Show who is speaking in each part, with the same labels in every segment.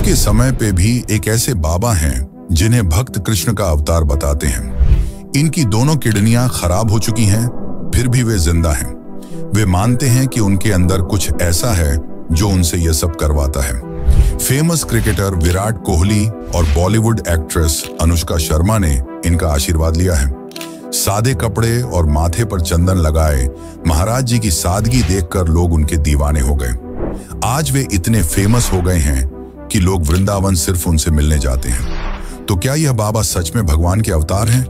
Speaker 1: के समय पे भी एक ऐसे बाबा हैं जिन्हें भक्त कृष्ण का अवतार बताते हैं। इनकी दोनों किडनियां खराब हो चुकी हैं, फिर भी वे जिंदा हैं। वे मानते हैं कि उनके अंदर कुछ ऐसा है जो उनसे यह सब करवाता है। फेमस क्रिकेटर विराट कोहली और बॉलीवुड एक्ट्रेस अनुष्का शर्मा ने इनका आशीर्वाद लिया है। सादे कपड़े और माथे पर चंदन लगाए महाराज जी की सादगी देखकर लोग उनके दीवाने हो गए। आज वे इतने फेमस हो गए हैं कि लोग वृंदावन सिर्फ उनसे मिलने जाते हैं। तो क्या यह बाबा सच में भगवान के अवतार हैं?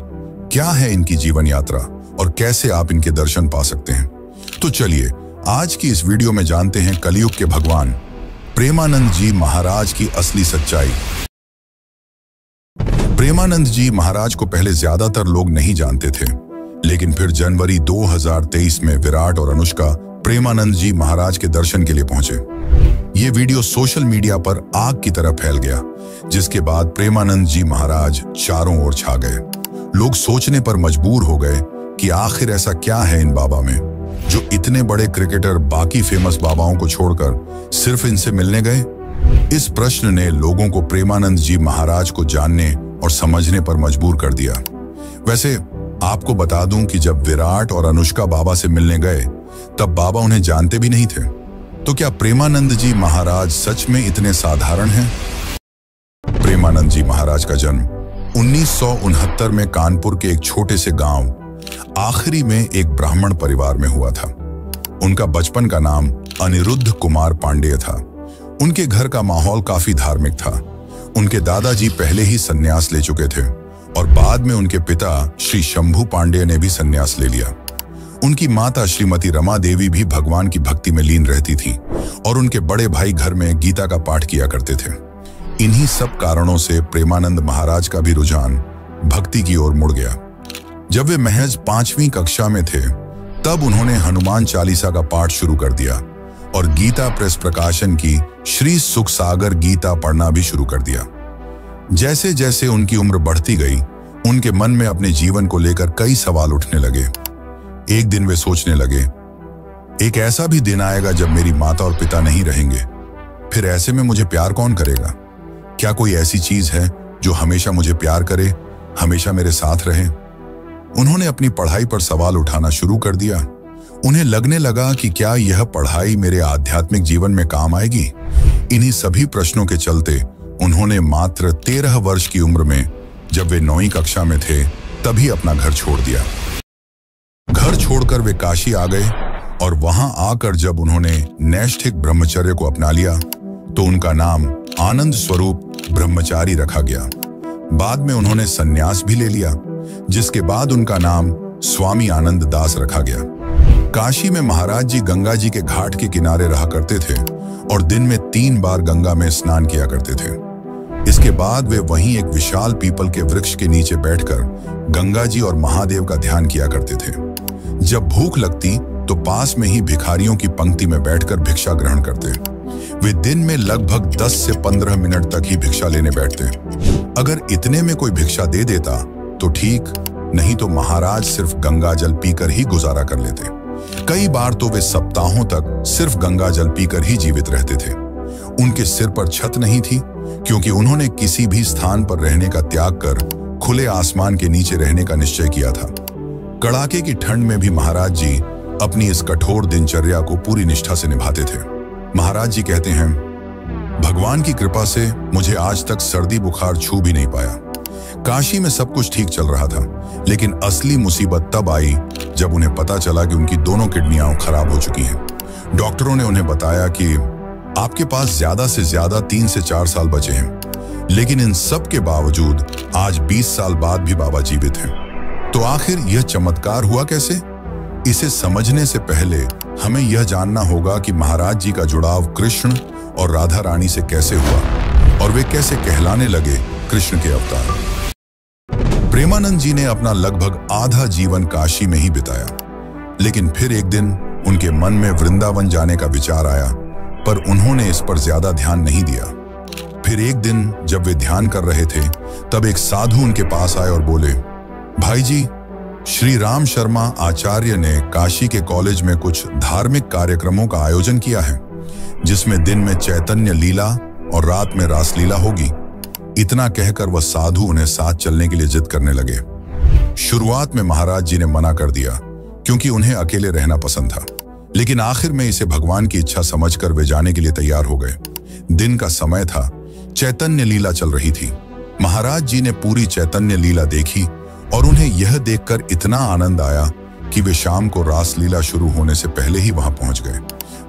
Speaker 1: क्या है इनकी जीवन यात्रा और कैसे आप इनके दर्शन पा सकते हैं? तो चलिए आज की इस वीडियो में जानते हैं कलयुग के भगवान प्रेमानंद जी महाराज की असली सच्चाई। प्रेमानंद जी महाराज को पहले ज्यादातर लोग नहीं जानते थे, लेकिन फिर जनवरी 2023 में विराट और अनुष्का प्रेमानंद जी महाराज के दर्शन के लिए पहुंचे। ये वीडियो सोशल मीडिया पर आग की तरह फैल गया, जिसके बाद प्रेमानंद जी महाराज चारों ओर छा गए। लोग सोचने पर मजबूर हो गए कि आखिर ऐसा क्या है इन बाबा में जो इतने बड़े क्रिकेटर बाकी फेमस बाबाओं को छोड़कर सिर्फ इनसे मिलने गए। इस प्रश्न ने लोगों को प्रेमानंद जी महाराज को जानने और समझने पर मजबूर कर दिया। वैसे आपको बता दूं कि जब विराट और अनुष्का बाबा से मिलने गए तब बाबा उन्हें जानते भी नहीं थे। तो क्या प्रेमानंद जी महाराज सच में इतने साधारण हैं? प्रेमानंद जी महाराज का जन्म 1969 में कानपुर के एक छोटे से गांव आखिरी में एक ब्राह्मण परिवार में हुआ था। उनका बचपन का नाम अनिरुद्ध कुमार पांडेय था। उनके घर का माहौल काफी धार्मिक था। उनके दादाजी पहले ही संन्यास ले चुके थे और बाद में उनके पिता श्री शंभू पांडेय ने भी संन्यास ले लिया। उनकी माता श्रीमती रमा देवी भी भगवान की भक्ति में लीन रहती थी और उनके बड़े भाई घर में गीता का पाठ किया करते थे। इन्हीं सब कारणों से प्रेमानंद महाराज का भी रुझान भक्ति की ओर मुड़ गया। जब वे महज 5वीं कक्षा में थे तब उन्होंने हनुमान चालीसा का पाठ शुरू कर दिया और गीता प्रेस प्रकाशन की श्री सुखसागर गीता पढ़ना भी शुरू कर दिया। जैसे जैसे उनकी उम्र बढ़ती गई, उनके मन में अपने जीवन को लेकर कई सवाल उठने लगे। एक दिन वे सोचने लगे, एक ऐसा भी दिन आएगा जब मेरी माता और पिता नहीं रहेंगे। फिर ऐसे में मुझे प्यार कौन करेगा? क्या कोई ऐसी चीज है जो हमेशा मुझे प्यार करे, हमेशा मेरे साथ रहे? उन्होंने अपनी पढ़ाई पर सवाल उठाना शुरू कर दिया। उन्हें लगने लगा कि क्या यह पढ़ाई मेरे आध्यात्मिक जीवन में काम आएगी? इन्हीं सभी प्रश्नों के चलते उन्होंने मात्र 13 वर्ष की उम्र में, जब वे 9वीं कक्षा में थे, तभी अपना घर छोड़ दिया। घर छोड़कर वे काशी आ गए और वहां आकर जब उन्होंने नैष्ठिक ब्रह्मचर्य को अपना लिया तो उनका नाम आनंद स्वरूप ब्रह्मचारी रखा गया। बाद में उन्होंने संन्यास भी ले लिया, जिसके बाद उनका नाम स्वामी आनंद दास रखा गया। काशी में महाराज जी गंगा जी के घाट के किनारे रहा करते थे और दिन में 3 बार गंगा में स्नान किया करते थे। इसके बाद वे वहीं एक विशाल पीपल के वृक्ष के नीचे बैठकर गंगा जी और महादेव का ध्यान किया करते थे। जब भूख लगती तो पास में ही भिखारियों की पंक्ति में बैठकर भिक्षा ग्रहण करते। वे दिन में लगभग 10 से 15 मिनट तक ही भिक्षा लेने बैठते। अगर इतने में कोई भिक्षा दे देता तो ठीक, नहीं तो महाराज सिर्फ गंगा जल पीकर ही गुजारा कर लेते। कई बार तो वे सप्ताहों तक सिर्फ गंगा जल पीकर ही जीवित रहते थे। उनके सिर पर छत नहीं थी, क्योंकि उन्होंने किसी भी स्थान पर रहने का त्याग कर खुले आसमान के नीचे रहने का निश्चय किया था। कड़ाके की ठंड में भी महाराज जी अपनी इस कठोर दिनचर्या को पूरी निष्ठा से निभाते थे। महाराज जी कहते हैं, भगवान की कृपा से मुझे आज तक सर्दी बुखार छू भी नहीं पाया। काशी में सब कुछ ठीक चल रहा था, लेकिन असली मुसीबत तब आई जब उन्हें पता चला कि उनकी दोनों किडनियां खराब हो चुकी हैं। डॉक्टरों ने उन्हें बताया कि आपके पास ज्यादा से ज्यादा 3 से 4 साल बचे हैं, लेकिन इन सब के बावजूद आज 20 साल बाद भी बाबा जीवित हैं। तो आखिर यह चमत्कार हुआ कैसे? इसे समझने से पहले हमें यह जानना होगा कि महाराज जी का जुड़ाव कृष्ण और राधा रानी से कैसे हुआ और वे कैसे कहलाने लगे कृष्ण के अवतार। प्रेमानंद जी ने अपना लगभग आधा जीवन काशी में ही बिताया, लेकिन फिर एक दिन उनके मन में वृंदावन जाने का विचार आया, पर उन्होंने इस पर ज्यादा ध्यान नहीं दिया। फिर एक दिन जब वे ध्यान कर रहे थे तब एक साधु उनके पास आए और बोले, भाई जी, श्री राम शर्मा आचार्य ने काशी के कॉलेज में कुछ धार्मिक कार्यक्रमों का आयोजन किया है, जिसमें दिन में चैतन्य लीला और रात में रासलीला होगी। इतना कहकर वह साधु उन्हें साथ चलने के लिए जिद करने लगे। शुरुआत में महाराज जी ने मना कर दिया क्योंकि उन्हें अकेले रहना पसंद था, लेकिन आखिर में इसे भगवान की इच्छा समझकर वे जाने के लिए तैयार हो गए। दिन का समय था, चैतन्य लीला चल रही थी। महाराज जी ने पूरी चैतन्य लीला देखी और उन्हें यह देखकर इतना आनंद आया कि वे शाम को रासलीला शुरू होने से पहले ही वहां पहुंच गए।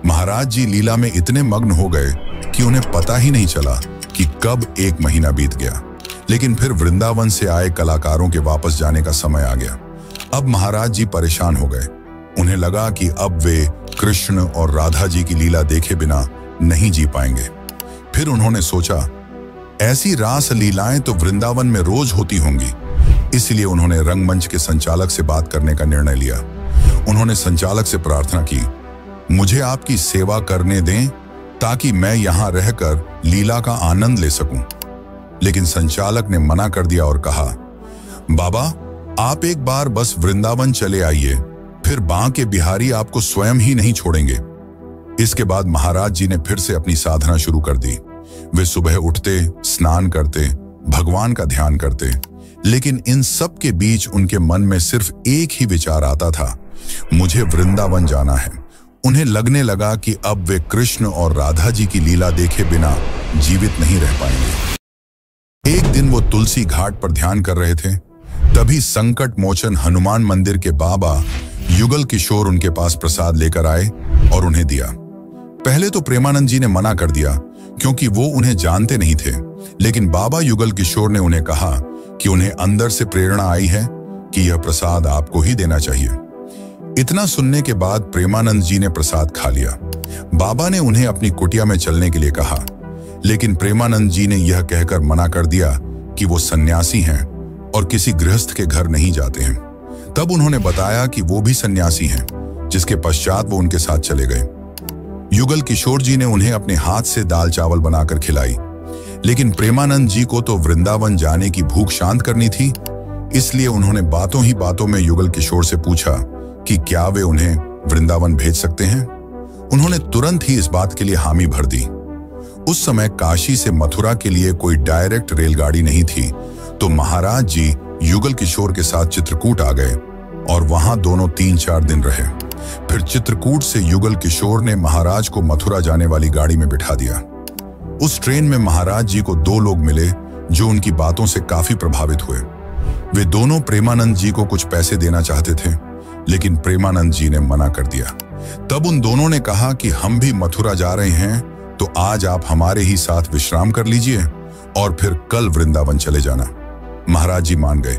Speaker 1: महाराज जी लीला में इतने मग्न हो गए कि उन्हें पता ही नहीं चला कि कब 1 महीना बीत गया। लेकिन फिर वृंदावन से आए कलाकारों के वापस जाने का समय आ गया। अब महाराज जी परेशान हो गए। उन्हें लगा कि अब वे कृष्ण और राधा जी की लीला देखे बिना नहीं जी पाएंगे। फिर उन्होंने सोचा, ऐसी रास लीलाएं तो वृंदावन में रोज होती होंगी। इसलिए उन्होंने रंगमंच के संचालक से बात करने का निर्णय लिया। उन्होंने संचालक से प्रार्थना की, मुझे आपकी सेवा करने दें ताकि मैं यहां रहकर लीला का आनंद ले सकूं। लेकिन संचालक ने मना कर दिया और कहा, बाबा आप एक बार बस वृंदावन चले आइए, फिर बांके बिहारी आपको स्वयं ही नहीं छोड़ेंगे। इसके बाद महाराज जी ने फिर से अपनी साधना शुरू कर दी। वे सुबह उठते, स्नान करते, भगवान का ध्यान करते, लेकिन इन सब के बीच उनके मन में सिर्फ एक ही विचार आता था, मुझे वृंदावन जाना है। उन्हें लगने लगा कि अब वे कृष्ण और राधा जी की लीला देखे बिना जीवित नहीं रह पाएंगे। एक दिन वो तुलसी घाट पर ध्यान कर रहे थे, तभी संकट मोचन हनुमान मंदिर के बाबा युगल किशोर उनके पास प्रसाद लेकर आए और उन्हें दिया। पहले तो प्रेमानंद जी ने मना कर दिया क्योंकि वो उन्हें जानते नहीं थे, लेकिन बाबा युगल किशोर ने उन्हें कहा कि उन्हें अंदर से प्रेरणा आई है कि यह प्रसाद आपको ही देना चाहिए। इतना सुनने के बाद प्रेमानंद जी ने प्रसाद खा लिया। बाबा ने उन्हें अपनी कुटिया में चलने के लिए कहा, लेकिन प्रेमानंद जी ने यह कहकर मना कर दिया कि वो सन्यासी हैं और किसी गृहस्थ के घर नहीं जाते हैं। तब उन्होंने बताया कि वो भी सन्यासी हैं, जिसके पश्चात वो उनके साथ चले गए। युगल किशोर जी ने उन्हें अपने हाथ से दाल चावल बनाकर खिलाई, लेकिन प्रेमानंद जी को तो वृंदावन जाने की भूख शांत करनी थी। इसलिए उन्होंने बातों ही बातों में युगल किशोर से पूछा कि क्या वे उन्हें वृंदावन भेज सकते हैं। उन्होंने तुरंत ही इस बात के लिए हामी भर दी। उस समय काशी से मथुरा के लिए कोई डायरेक्ट रेलगाड़ी नहीं थी, तो महाराज जी युगल किशोर के साथ चित्रकूट आ गए और वहां दोनों 3-4 दिन रहे। फिर चित्रकूट से युगल किशोर ने महाराज को मथुरा जाने वाली गाड़ी में बिठा दिया। उस ट्रेन में महाराज जी को 2 लोग मिले जो उनकी बातों से काफी प्रभावित हुए। वे दोनों प्रेमानंद जी को कुछ पैसे देना चाहते थे, लेकिन प्रेमानंद जी ने मना कर दिया। तब उन दोनों ने कहा कि हम भी मथुरा जा रहे हैं, तो आज आप हमारे ही साथ विश्राम कर लीजिए और फिर कल वृंदावन चले जाना। महाराज जी मान गए।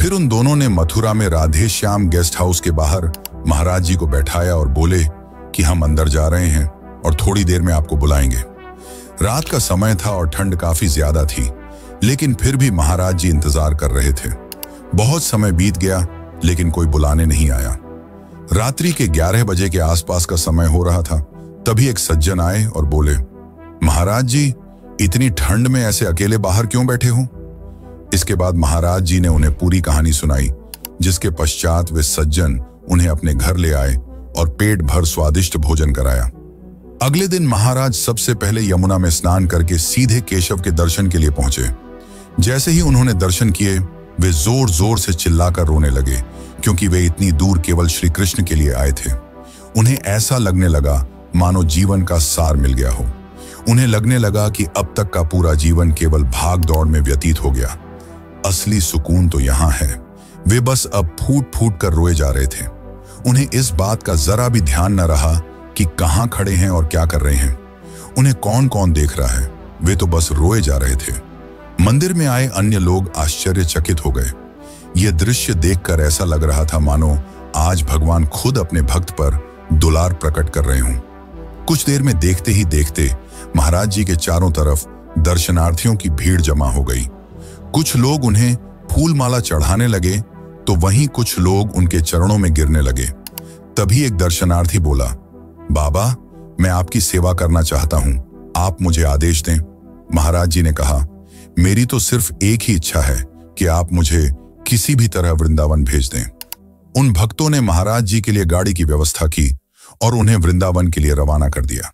Speaker 1: फिर उन दोनों ने मथुरा में राधे श्याम गेस्ट हाउस के बाहर महाराज जी को बैठाया और बोले कि हम अंदर जा रहे हैं और थोड़ी देर में आपको बुलाएंगे। रात का समय था और ठंड काफी ज्यादा थी, लेकिन फिर भी महाराज जी इंतजार कर रहे थे। बहुत समय बीत गया, लेकिन कोई बुलाने नहीं आया। रात्रि के 11 बजे के आसपास का समय हो रहा था। तभी एक सज्जन आए और बोले, महाराज जी इतनी ठंड में ऐसे अकेले बाहर क्यों बैठे हो? इसके बाद महाराज जी ने उन्हें पूरी कहानी सुनाई, जिसके पश्चात वे सज्जन उन्हें अपने घर ले आए और पेट भर स्वादिष्ट भोजन कराया। अगले दिन महाराज सबसे पहले यमुना में स्नान करके सीधे केशव के दर्शन के लिए पहुंचे। जैसे ही उन्होंने दर्शन किए, वे जोर जोर से चिल्लाकर रोने लगे, क्योंकि वे इतनी दूर केवल श्री कृष्ण के लिए आए थे। उन्हें ऐसा लगने लगा मानो जीवन का सार मिल गया हो। उन्हें लगने लगा कि अब तक का पूरा जीवन केवल भाग दौड़ में व्यतीत हो गया। असली सुकून तो यहाँ है। वे बस अब फूट फूट कर रोए जा रहे थे। उन्हें इस बात का जरा भी ध्यान न रहा कि कहाँ खड़े हैं और क्या कर रहे हैं, उन्हें कौन कौन देख रहा है। वे तो बस रोए जा रहे थे। मंदिर में आए अन्य लोग आश्चर्यचकित हो गए। यह दृश्य देखकर ऐसा लग रहा था मानो आज भगवान खुद अपने भक्त पर दुलार प्रकट कर रहे हों। कुछ देर में देखते ही देखते महाराज जी के चारों तरफ दर्शनार्थियों की भीड़ जमा हो गई। कुछ लोग उन्हें फूल माला चढ़ाने लगे, तो वहीं कुछ लोग उनके चरणों में गिरने लगे। तभी एक दर्शनार्थी बोला, बाबा मैं आपकी सेवा करना चाहता हूं, आप मुझे आदेश दें। महाराज जी ने कहा, मेरी तो सिर्फ एक ही इच्छा है कि आप मुझे किसी भी तरह वृंदावन भेज दें। उन भक्तों ने महाराज जी के लिए गाड़ी की व्यवस्था की और उन्हें वृंदावन के लिए रवाना कर दिया।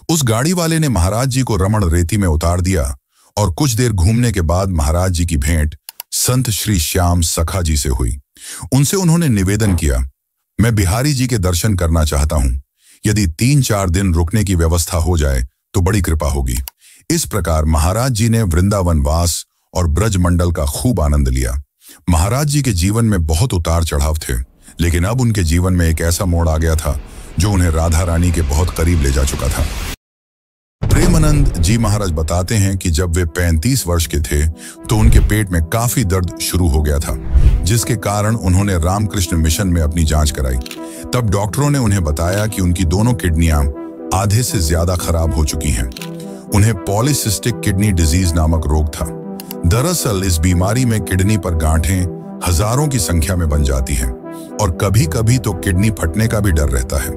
Speaker 1: उस गाड़ी वाले ने महाराज जी को रमण रेती में उतार दिया और कुछ देर घूमने के बाद महाराज जी की भेंट संत श्री श्याम सखा जी से हुई। उनसे उन्होंने निवेदन किया, मैं बिहारी जी के दर्शन करना चाहता हूं। यदि 3-4 दिन रुकने की व्यवस्था हो जाए तो बड़ी कृपा होगी। इस प्रकार महाराज जी ने वृंदावन वास और ब्रज मंडल का खूब आनंद लिया। महाराज जी के जीवन में बहुत उतार चढ़ाव थे, लेकिन अब उनके जीवन में एक ऐसा मोड़ आ गया था जो उन्हें राधा रानी के बहुत करीब ले जा चुका था। प्रेमानंद जी महाराज बताते हैं कि जब वे 35 वर्ष के थे तो उनके पेट में काफी दर्द शुरू हो गया था, जिसके कारण उन्होंने रामकृष्ण मिशन में अपनी जांच कराई। तब डॉक्टरों ने उन्हें बताया कि उनकी दोनों किडनियां आधे से ज्यादा खराब हो चुकी हैं। उन्हें पॉलीसिस्टिक किडनी डिजीज नामक रोग था। दरअसल इस बीमारी में किडनी पर गांठें हजारों की संख्या में बन जाती हैं और कभी कभी तो किडनी फटने का भी डर रहता है।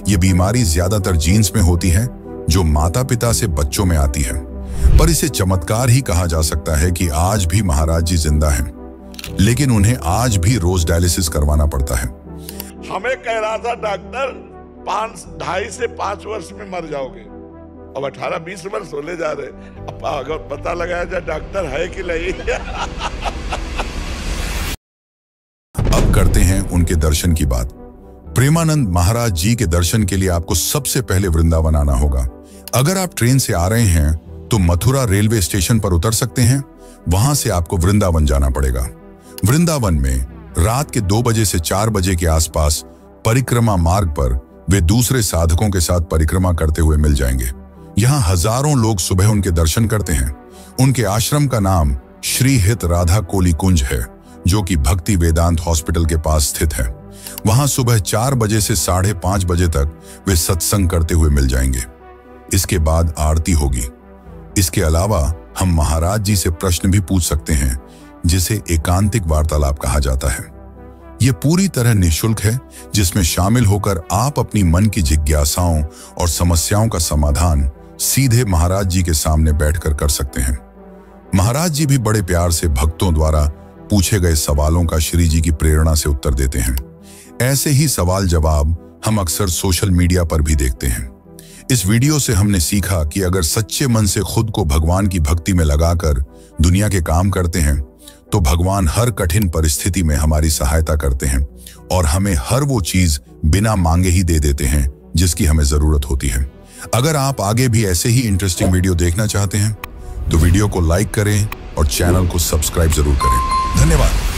Speaker 1: ये बीमारी ज्यादातर जीन्स में होती है जो माता पिता से बच्चों में आती है, पर इसे चमत्कार ही कहा जा सकता है कि आज भी महाराज जी जिंदा हैं, लेकिन उन्हें आज भी रोज डायलिसिस करवाना पड़ता है।
Speaker 2: हमें कह रहा था डॉक्टर 2.5 से 5 वर्ष में मर जाओगे, अब 18-20 वर्ष होने जा रहे, अब अगर पता लगाया जाए डॉक्टर है कि नहीं।
Speaker 1: अब करते हैं उनके दर्शन की बात। प्रेमानंद महाराज जी के दर्शन के लिए आपको सबसे पहले वृंदावन आना होगा। अगर आप ट्रेन से आ रहे हैं तो मथुरा रेलवे स्टेशन पर उतर सकते हैं, वहां से आपको वृंदावन जाना पड़ेगा। वृंदावन में रात के 2 बजे से 4 बजे के आसपास परिक्रमा मार्ग पर वे दूसरे साधकों के साथ परिक्रमा करते हुए मिल जाएंगे। यहाँ हजारों लोग सुबह उनके दर्शन करते हैं। उनके आश्रम का नाम श्री हित राधा कोली कुंज है, जो कि भक्ति वेदांत हॉस्पिटल के पास स्थित है। वहां सुबह 4 बजे से 5:30 बजे तक वे सत्संग करते हुए मिल जाएंगे। इसके बाद आरती होगी। इसके अलावा हम महाराज जी से प्रश्न भी पूछ सकते हैं, जिसे एकांतिक वार्तालाप कहा जाता है। यह पूरी तरह निःशुल्क है, जिसमें शामिल होकर आप अपनी मन की जिज्ञासाओं और समस्याओं का समाधान सीधे महाराज जी के सामने बैठकर कर सकते हैं। महाराज जी भी बड़े प्यार से भक्तों द्वारा पूछे गए सवालों का श्री जी की प्रेरणा से उत्तर देते हैं। ऐसे ही सवाल जवाब हम अक्सर सोशल मीडिया पर भी देखते हैं। इस वीडियो से हमने सीखा कि अगर सच्चे मन से खुद को भगवान की भक्ति में लगाकर दुनिया के काम करते हैं तो भगवान हर कठिन परिस्थिति में हमारी सहायता करते हैं और हमें हर वो चीज बिना मांगे ही दे देते हैं जिसकी हमें जरूरत होती है। अगर आप आगे भी ऐसे ही इंटरेस्टिंग वीडियो देखना चाहते हैं तो वीडियो को लाइक करें और चैनल को सब्सक्राइब जरूर करें। धन्यवाद।